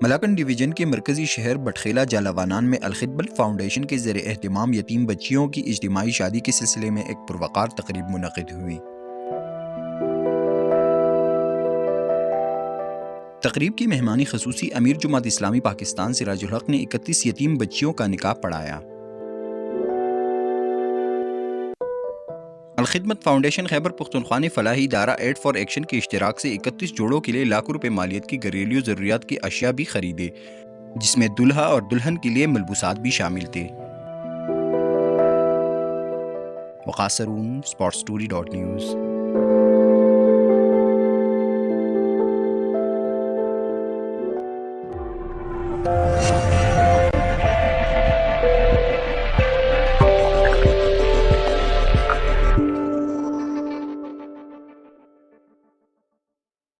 Malakand division کے مرکزی شہر بٹخیلہ جالاوانان میں الخدمت فاؤنڈیشن کے زیر اہتمام یتیم بچیوں کی اجتماعی شادی کے سلسلے میں ایک پروقار تقریب منعقد ہوئی۔ تقریب کی مہمانی خصوصی امیر جماعت اسلامی پاکستان سراج الحق نے 31 یتیم بچیوں کا نکاح پڑھایا۔ الخدمت فاؤنڈیشن خیبر پختونخوا نے فلاحی ادارہ ایڈ فار ایکشن کے اشتراک سے 31 جوڑوں کے لیے لاکھوں روپے مالیت کی گھریلو ضروریات کی اشیاء بھی خریدے، جس میں دلہا اور دلہن کے لیے ملبوسات بھی شامل تھے۔ وقاص سرون، SportsStory.news